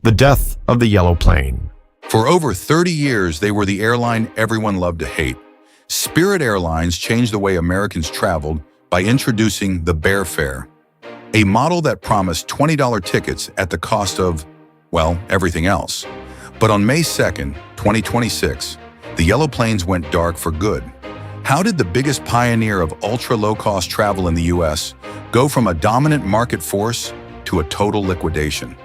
The death of the yellow plane. For over 30 years, they were the airline everyone loved to hate. Spirit Airlines changed the way Americans traveled by introducing the Bear Fare, a model that promised $20 tickets at the cost of, well, everything else. But on May 2nd, 2026, the yellow planes went dark for good. How did the biggest pioneer of ultra-low-cost travel in the US go from a dominant market force to a total liquidation?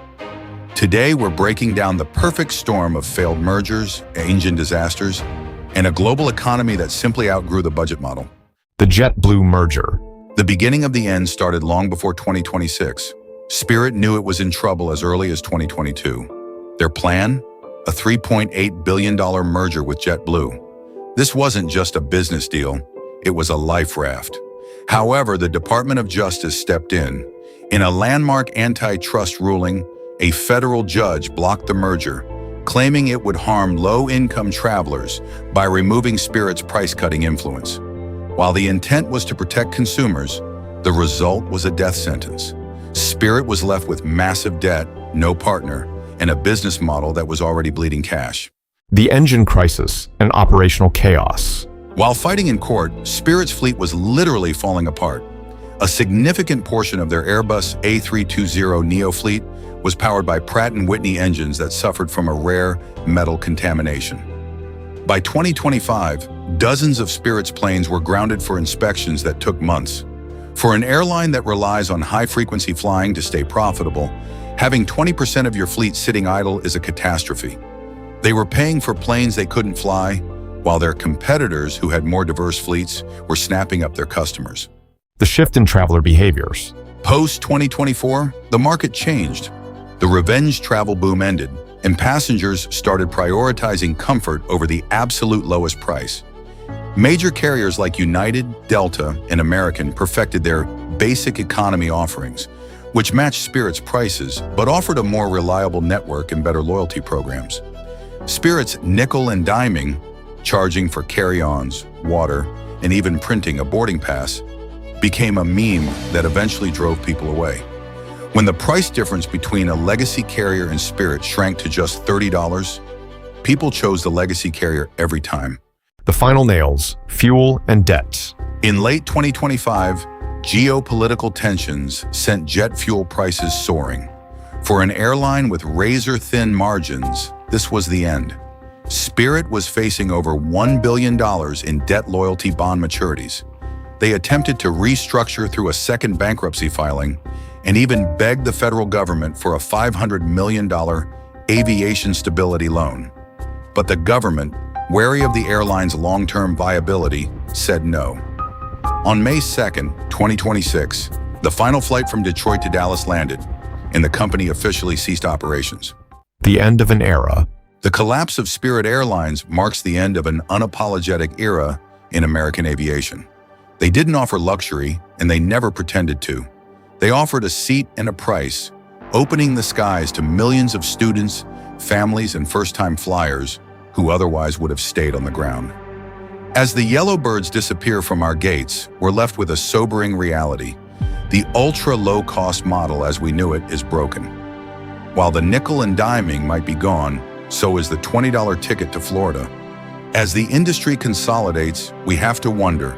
Today, we're breaking down the perfect storm of failed mergers, engine disasters, and a global economy that simply outgrew the budget model. The JetBlue merger. The beginning of the end started long before 2026. Spirit knew it was in trouble as early as 2022. Their plan? A $3.8 billion merger with JetBlue. This wasn't just a business deal, it was a life raft. However, the Department of Justice stepped in. In a landmark antitrust ruling, a federal judge blocked the merger, claiming it would harm low-income travelers by removing Spirit's price-cutting influence. While the intent was to protect consumers, the result was a death sentence. Spirit was left with massive debt, no partner, and a business model that was already bleeding cash. The engine crisis and operational chaos. While fighting in court, Spirit's fleet was literally falling apart. A significant portion of their Airbus A320neo fleet was powered by Pratt & Whitney engines that suffered from a rare metal contamination. By 2025, dozens of Spirit's planes were grounded for inspections that took months. For an airline that relies on high-frequency flying to stay profitable, having 20% of your fleet sitting idle is a catastrophe. They were paying for planes they couldn't fly, while their competitors, who had more diverse fleets, were snapping up their customers. The shift in traveler behaviors. Post-2024, the market changed. The revenge travel boom ended, and passengers started prioritizing comfort over the absolute lowest price. Major carriers like United, Delta, and American perfected their basic economy offerings, which matched Spirit's prices but offered a more reliable network and better loyalty programs. Spirit's nickel and diming, charging for carry-ons, water, and even printing a boarding pass, became a meme that eventually drove people away. When the price difference between a legacy carrier and Spirit shrank to just $30, people chose the legacy carrier every time. The final nails, fuel and debt. In late 2025, geopolitical tensions sent jet fuel prices soaring. For an airline with razor-thin margins, this was the end. Spirit was facing over $1 billion in debt loyalty bond maturities. They attempted to restructure through a second bankruptcy filing and even begged the federal government for a $500 million aviation stability loan. But the government, wary of the airline's long-term viability, said no. On May 2nd, 2026, the final flight from Detroit to Dallas landed, and the company officially ceased operations. The end of an era. The collapse of Spirit Airlines marks the end of an unapologetic era in American aviation. They didn't offer luxury, and they never pretended to. They offered a seat and a price, opening the skies to millions of students, families, and first-time flyers who otherwise would have stayed on the ground. As the yellow birds disappear from our gates, we're left with a sobering reality. The ultra-low-cost model as we knew it is broken. While the nickel and diming might be gone, so is the $20 ticket to Florida. As the industry consolidates, we have to wonder,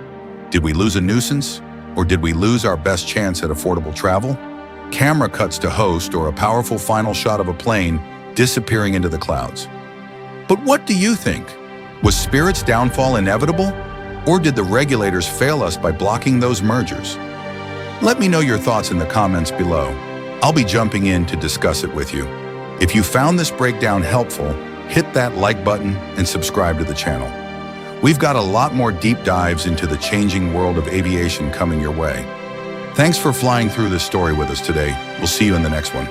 did we lose a nuisance? Or did we lose our best chance at affordable travel? Camera cuts to host or a powerful final shot of a plane disappearing into the clouds. But what do you think? Was Spirit's downfall inevitable? Or did the regulators fail us by blocking those mergers? Let me know your thoughts in the comments below. I'll be jumping in to discuss it with you. If you found this breakdown helpful, hit that like button and subscribe to the channel. We've got a lot more deep dives into the changing world of aviation coming your way. Thanks for flying through this story with us today. We'll see you in the next one.